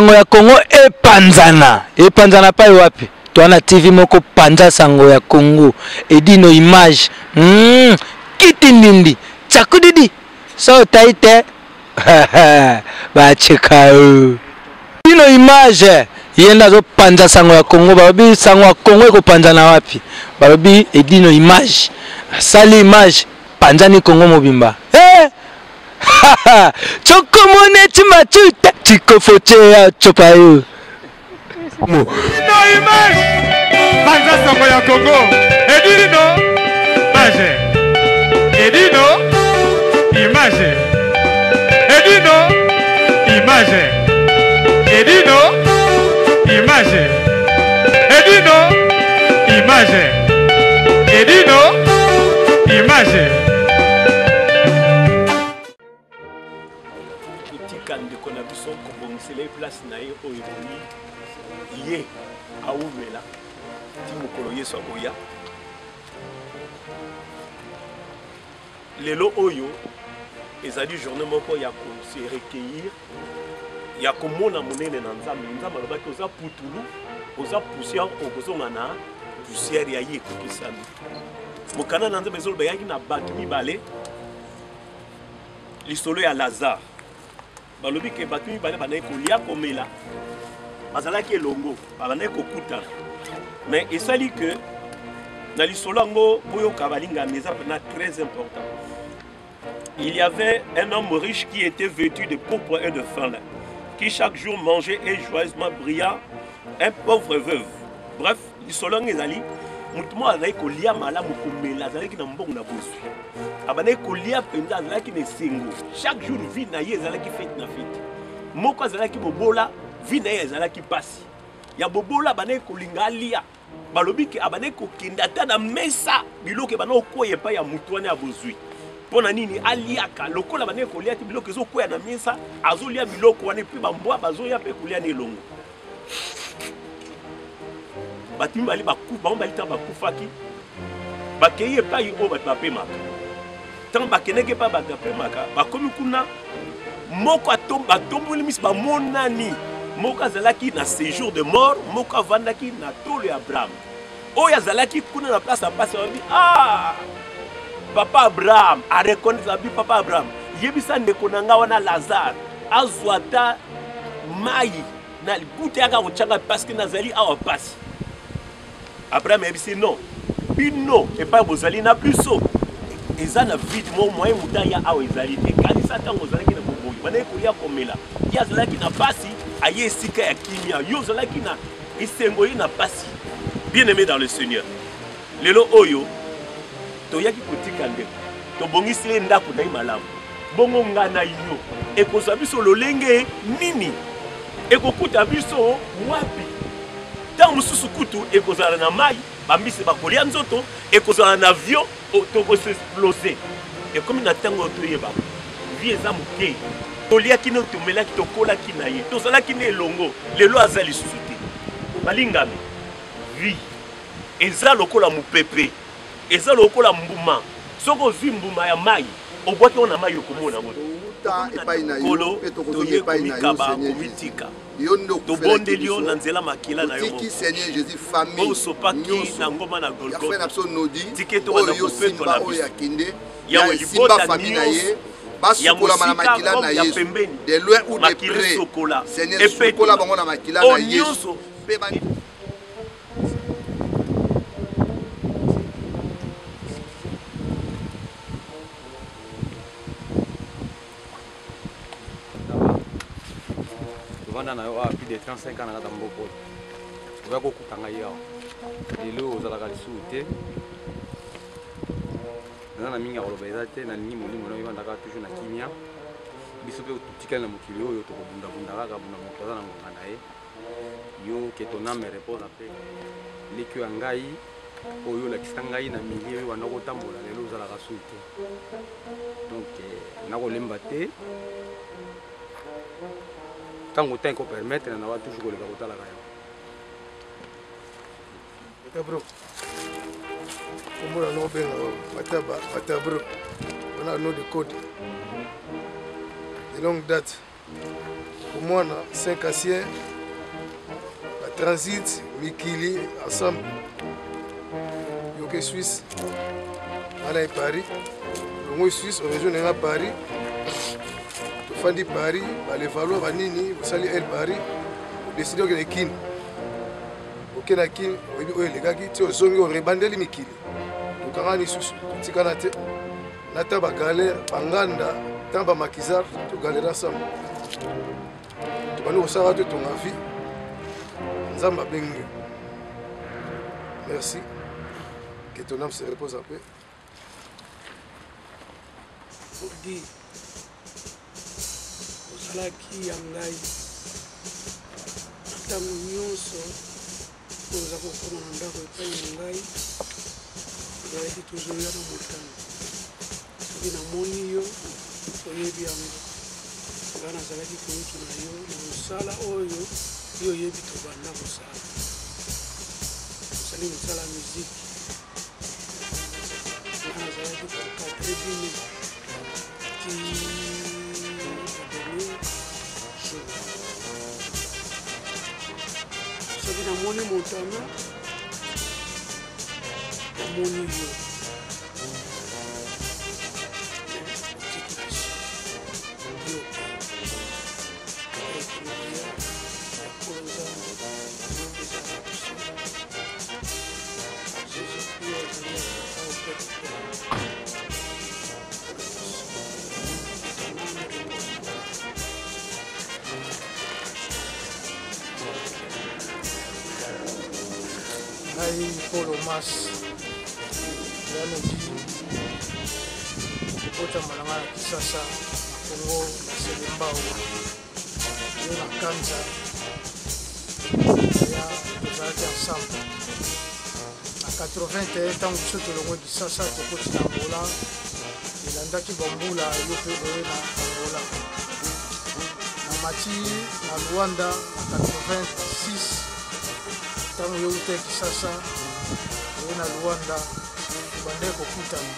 Sango ya Congo epanzana pa wapi? Tuana TV moko panza sango ya Congo edino image kitindindi chakudidi so taite ba chekao dino image yenda zo panza sango ya Congo babi sango ya Congo ko panzana wapi babi edino image sali image panzani Congo mobimba chokomone chimachuta chikofoche ya chopayo no image panza sango ya Congo edino image edino image edino image edino image edino image edino image ndeko na biso kobongisela place na ye oyo ye awumela ti mokolo yesu akoya lelo oyo ezali journée moko ya kose recueillir ya komona monene na nzambe nzambe alobaki oza putulu oza poussière okozonga na poussière ya ye ekokisami mokanda na nzambe ezoloba yaki na bato mibale lisolo ya Lazare balobi ke bato mibale banaye kolia komela bazalaki elongo babanaye kokutana mais esali que na lisolo yango boyoka balingami eza na très important. Il y avait un homme riche qui était vêtu de pourpre et de fin lin, qui chaque jour mangeait et joyeusement brilla, un pauvre veuve. Bref, lisolo yango ezali mutu mo azali kolia malamu komela azalaki na mbongo na boswi abanaye kolia penza azalaki na esengo chaque jour vie na ye ezalaki fete na fete moko azalaki bobola vie na ye ezalaki pasi ya bobola abanaye kolinga alia balobi ke abanaye kokende ata na mesa biloko ebanaye okoya epai ya mutu wana ya bozwi mpona nini aliaka lokola abanaye kolia ti biloko ezokoya na mesa azolia biloko wana epi bambwa bazoya mpe kolia na elongo batu mibali bali ntango bakufaki bakei epai oyo bato bapemaka ntango bakendeki epai bato bapemaka bakomi kuna moko atomboli miso bamonani moko azalaki na séjour de mort moko avandaki na tolo ya Abraham oyo azalaki kuna na place ya pasi babi papa Abraham areconnaître babi papa Abraham yebisa ndeko na nga wana Lazare azwa ata mai na libute yaka kotyanga parceke nazali awa pasi Abraham a dit non, bino et pas bozali na biso. Eza na vide mo moyen mudaya awa ezali te. Kanisa tango zalaki na boboyi. Bana kolia komela. Ya zalaki na pasi, aye sika ya kimia. Yo zalaki na isengo na pasi. Bien-aimé dans le Seigneur. Lelo oyo toyaki kotika ndeko. To bongisile ndako na malamu. Bongo ngana yo. Ekozwa biso lolenge nini? Ekokuta biso wapi? Tant mususu kutu ekozala na mai bambisi bakolia nzoto ekozala na avion tokose explose et comme na tango toyeba vie eza moke toliaki no tomelaki tokolaki na ye tozalaki na elongo lelo aza lisusu te balingami vie eza lokola mopepe eza lokola mbuma soko ozwi mbuma ya mai obwaki ona mai okomona ngo kolo toye komikaba komitika tobondeli yo na nzela makila na yo osopaki na ngoma na Golgotha tike toka na profeto na biso yawe libota nyonso ya mosika comme ya pembeni makili sokola epeti o nyonso na yo a plus de 35 ans na kata mboko oza kokutanga ye awa lelo ozalaka lisusu te eza na mingi akoloba eza te nalingi molimo na oyebandaka toujours na kimia biso mpe totikali na mokili oyo tokobundabunda kaka bunda moto aza na ngonga na ye yo ke ton âme repose mpe leki ya ngai oyo olakisa ngai na milie oyo banda kotambola lelo ozalaka susu te donc nakolemba te tango temps ko permettre na wa toujours koleka kotala kayo bro komona no benga bata bro on a no the code along that Pour moi, 5 anciens, la transit, Mikili, ensemble. Yoke Suisse, on est Paris. Le mot Suisse, on région à Paris. Le fan de Paris, les valeurs à Nini, vous salez El Paris, vous décidez que les kin. Ok, les kin, les gars qui sont zongi, on rebandé les Mikili. Donc, on a des sous, tu canate, nata ba galère, panganda, tamba makizar, tu galère ensemble. Tu vas nous savoir de ton avis. Nzamba Bengue. Merci. Que ton âme se repose en paix. Ogi, ozalaki ya ngai ntango nyonso oza kokoma na ndako epai na ngai ozalaki tozoya na motano soki namoni yo oyebi yango ngai nazalaki koutu na yo na mosala oyo yo oyebi tobanda kosala osali mosala ya miziki ngai nazalaki kokadre bino soki namoni montana namoni yo Paul Omas, Yano Di, Kota Malanga Kisasa, Congo, Selembao, Yona Kanza, ya tozalaki ensemble. À 81 ans, biso tolongo Kisasa tokoti na Angola, elandaki bambula yo mpe oye na Angola. Na mati na Luanda na 86. Tango yo ute Kisasa oye na Luanda bande kokutana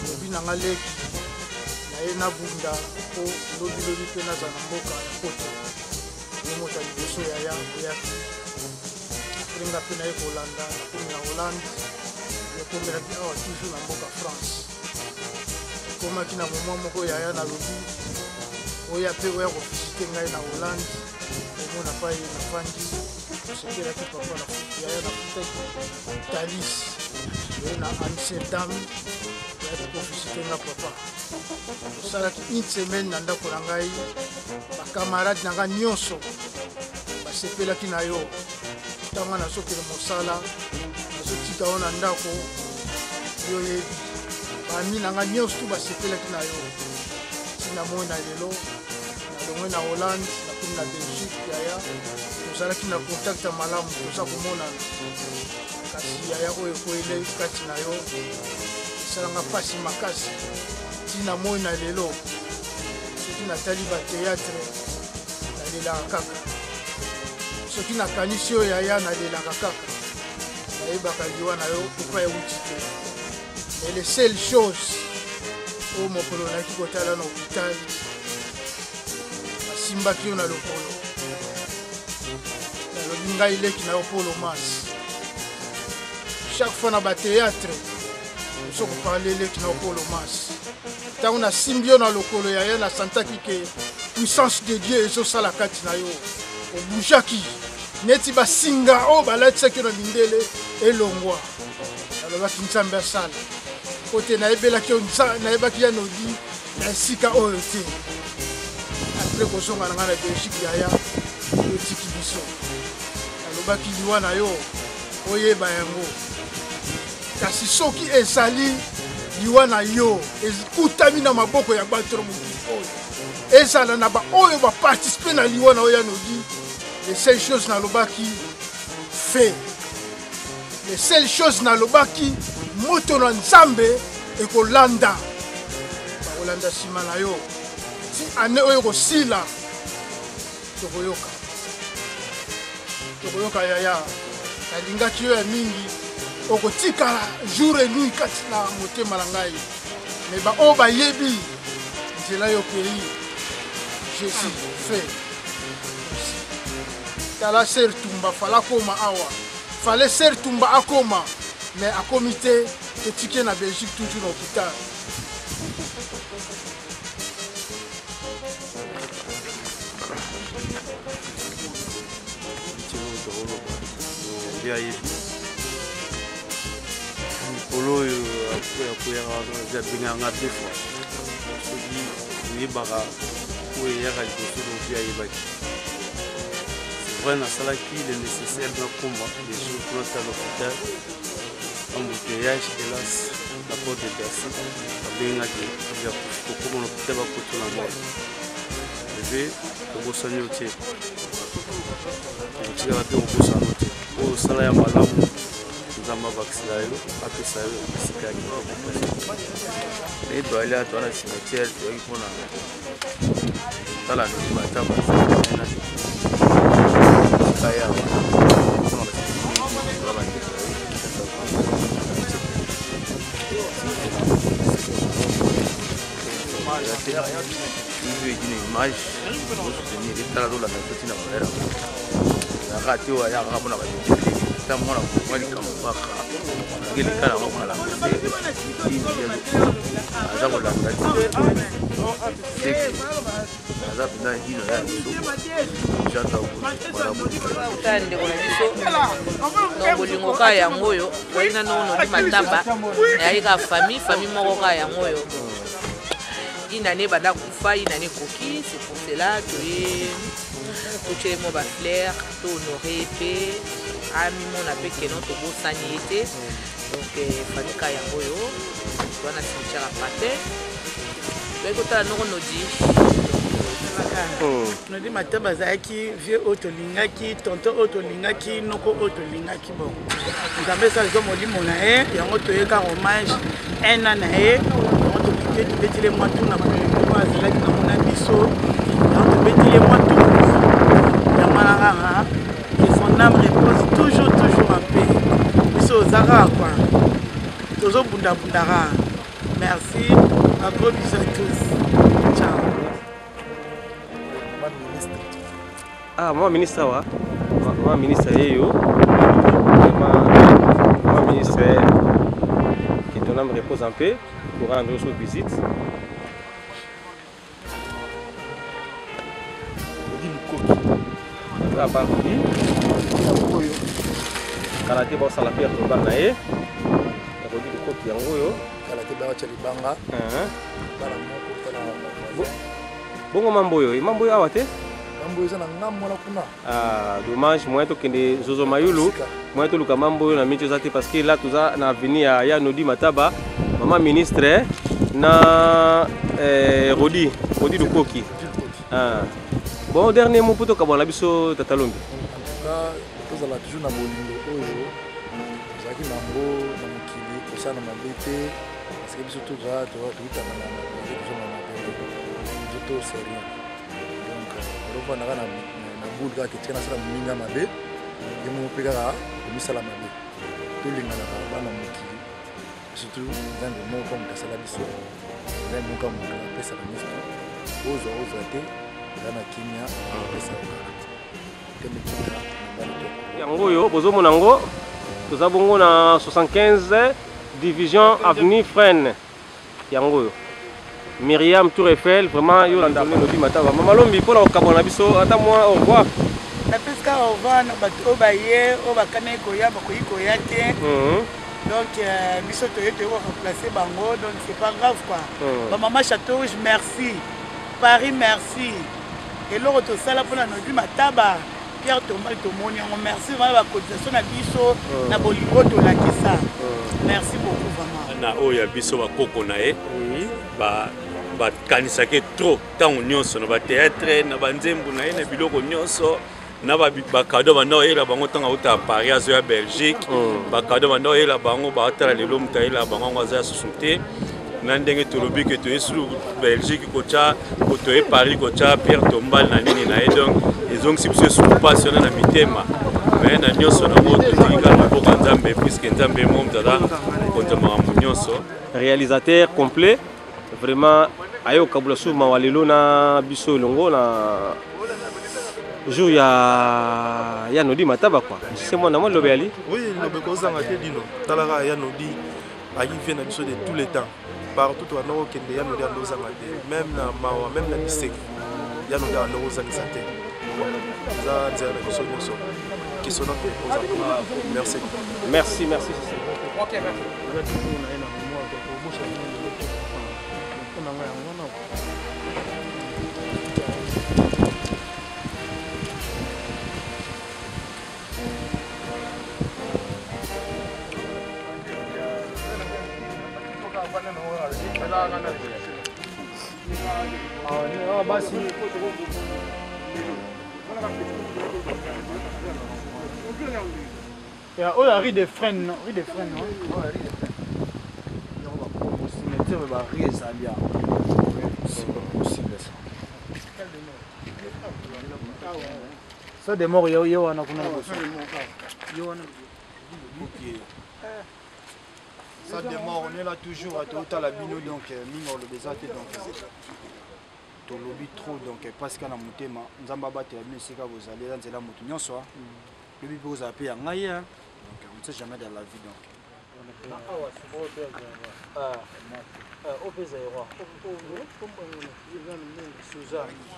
lobi na nga leki naye nabunda mpo lobilobi mpe naza na mboka ya poto ye moto ya liboso yaya oyaki aprenga mpe naye kolanda nakomi na Hollande ekomelaki awa toujours na mboka France ekomaki na moma moko yaya nalobi oya mpe oya kovisite ngai na Hollande omona pai nafandi osekelaki papa na yaya nakutaki Thalys oye na Amsterdam oyaki kovisite nga papa osalaki une semaine na ndako na ngai bakamarade na ngai nyonso basepelaki na yo ntango nazokende mosala nazotika yo na ndako yo yebi bami na ngai nyonso tu basepelaki na yo ntina moi na lelo nalongwe na Hollande nakomi na Belgique yaya tozalaki na contact ya malamu toza komonana kasi yaya oyo ekoyele kati na yo esalanga mpasi makasi ntina moi na lelo soki natali bateatre nalelaka kaka soki nakanisi oyo yaya nalelaka kaka nayebaka liwa na yo epai euti te mais les seules choses oyo mokolo naki kotala na hôpital basimbaki yo na lokolo nalobi ngai leki na yo Paul Omas chaque fois na bateatre oso koparle leki na yo Paul Omas ntango nasimbi yo na lokolo yaya nasantaki ke puissance de Dieu ezosala kati na yo obujaki neti basinga oyo balatisaki na mindele elongwa nalobaki nzambe asala kote nayebelaki yo nayebaki ya nodi na esika oyo te apres kozonga na ngai na Belgique yaya yotiki biso nalobaki liwa na yo oyeba yango kasi soki ezali liwa na yo ekutami na maboko ya bato na mokili oyo ezala na baoyo baparticipe na liwa na oyo ya nodi les seules choses nalobaki fait les seules choses nalobaki moto na nzambe ekolanda bakolanda nsima na yo ti ane oyo kosila tokoyoka yaya nalingaki yo ya mingi okotikala jour et nuit kati na motema na ngai me baoyo bayebi nzela yo kei je suis fait. Tala Ser Tumba, fala koma awa. Fallait Ser Tumba à koma. Mais à comité, que tu es en Belgique, toujours au hôpital. Polo ya binga ngabe fo soki ni baka ko ya ga liboso do bia ye baki c'est vrai na salaki le nécessaire na komba les jours pour à l'hôpital embouteillage hélas la porte de personne abenga de ya ko ko no teba ko tona mo bébé ko bosanyo tie ko tira te ko bosanyo tie ko sala ya malamu nzamba vaccinayo apesayo bisika ya et doit aller à toi la cimetière tu vas pour dans la nuit matin une image bolingo ka yango oyo bolinga nono di mataba yayika famille moko ka yango oyo inane bada kufa inane koki. C'est pour cela que tu es mon fleur to honoré pe ami mon appel que non to bo sanité donc famille ka yango oyo wana cimetière à pate bekota no nodi nodi mataba zaki vieux otolingaki tonton otolingaki noko otolingaki bon nzambe sa zo molimo na ye yango toyeka hommage un an na ye yango tobetile mwa tuna po azalaki na mona biso yango tobetile mwa tuna ya malanga que son âme repose toujours en paix biso ozaka quoi tozo bunda bundara. Merci, un gros bisou à tous. Ciao. Ah, moi ministre wa. Moi ministre yeyo. Moi ministre que ton âme repose en paix pour rendre notre visite. Ça va pas. Karaté boss à la pierre pour banaye. Rodi ko ki yango yo. Karaté ba cha libanga. Bala moko tala. Bongo mambo yo awate. Mambo yo na ngammo na kuna. Ah, dommage moi to kende Zozo Mayulu. Moi to luka mambo yo na micho zate parce que là tout ça na avenir ya Nodi Mataba. Maman ministre na Rodi Lukoki. Ah. Bon, dernier mot pour toi, comment la biso tatalombi. En tout cas, nous allons toujours dans Bolingo. Nous avons mambo, dans mon kili, pour ça dans ma BT, parce que biso tout ça, tu vois, tout est dans la BT, tout tout sérieux. Donc, on va voir na boule qui tient à ça dans minga mabe, et mon pégara, le misala mabe. Tout les gars dans mon kili, surtout dans le monde comme ça la biso, dans le monde comme ça la biso, aux athées. Yango yo bozomo nango toza bongo na 75 division avenue Fresnes yango yo Myriam Tour Eiffel vraiment yo landa Nodi Mataba mama lombi pona okabona biso ata moi au revoir na peska au revoir na bato baye o bakane koya bakoyi koya te donc biso toyete ko remplacer bango donc c'est pas grave quoi ba maman Château Rouge merci Paris merci. Et l'autre tout ça là pour la Nodi Mataba Pierre Thomas Tomoni merci vraiment la cotisation na biso na bolingo to la kisa. Merci beaucoup vraiment. Na oya biso ba koko na e ba kanisa ke trop tant nyonso na ba théâtre na ba nzembo na e na biloko nyonso na ba cadeau ba no e la bango tanga uta Paris azo ya Belgique ba cadeau ba no e la bango ba tala lelo mutaila bango azo société. Nandenge tolobi que tu es sur Belgique kocha koto e Paris kocha Pierre Tombal na nini na et donc ils ont si sur passionné na mitema mais na nyonso na moto tinga na boka nzambe puisque nzambe mom tata konta ma nyonso réalisateur complet vraiment ayo kabula su mawalelo na biso longo na jour ya Nodi Mataba quoi. C'est mon amour le Béali. Oui, le Békozang a été dit non. Talara ya Nodi arrivé dans biso de tous les temps. Partout où on a kende ya Nodi andozanga te. Même na mawa, même na bisek. Ya Nodi andozanga te. Ça c'est la question de ça. Qui sont merci. Merci, merci. OK, merci. Oh, la rue des freins, non? Rue des freins, non? Oh, la rue des freins. Il y a un rue ça bien. C'est pas possible ça. Ça des morts, il y a un ça des morts, on est là toujours à tout à la bino donc minor le besaté donc to lobby trop donc parce qu'à la motema nzamba battre la musique vous allez dans la moto nyonso le bi vous appeler ngai donc on ne sait jamais dans la vie donc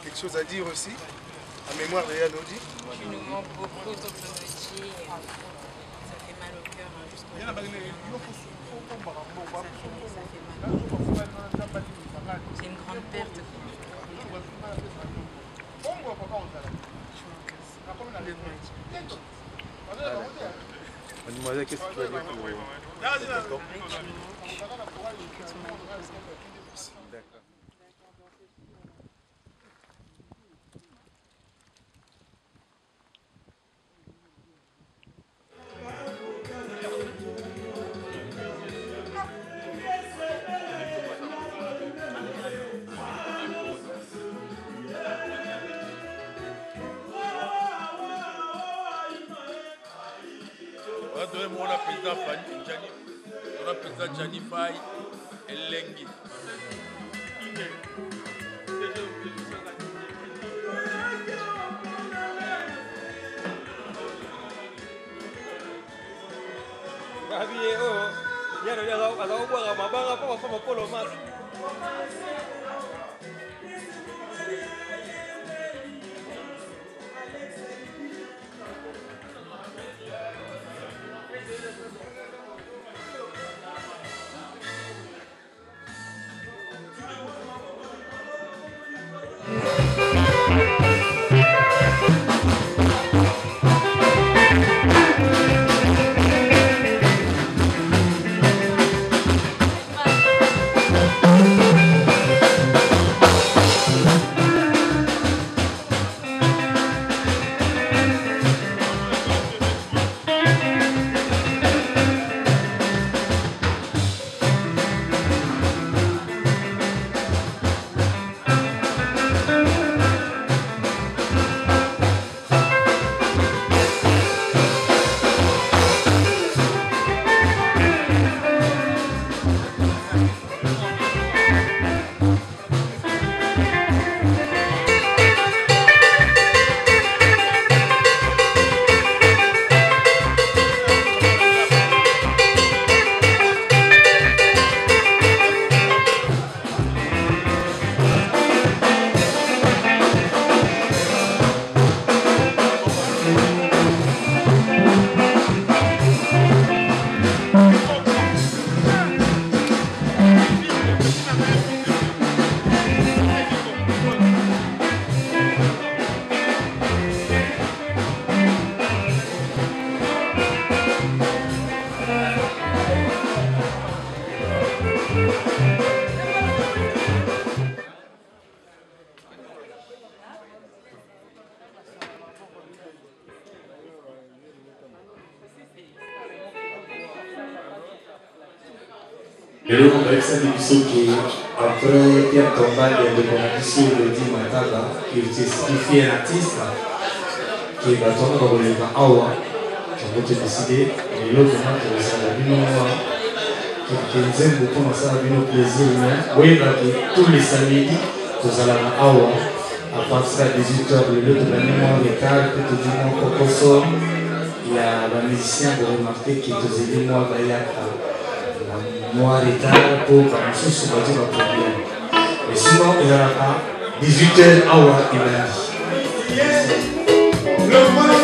quelque chose à dire aussi en mémoire de Yanodi. Tu nous manques beaucoup dans ton métier, ça fait mal au cœur jusqu'au bout. Ça fait mal. C'est une grande perte. Mademoiselle, qu'est-ce que tu vas dire pour D'accord. On a président Gianni Faye et Lengi. Et le complexe de Bisoki, après Pierre Tombal de compétition de Di Mataba, qui fait un artiste, qui est battu dans le Awa, qui a décidé, et l'autre, qui est le qu'ils aiment beaucoup dans ça, avec nos plaisirs. Oui, tous les samedis, nous allons à Awa, à partir de 18h, le lieu de la mémoire locale, peut te dire mon cocoso. Il y a un musicien de remarquer qui te dit moi, moi, retard pour un sous sur le problème. Mais sinon, il y aura 18h Awa, il m'a dit. Moi, la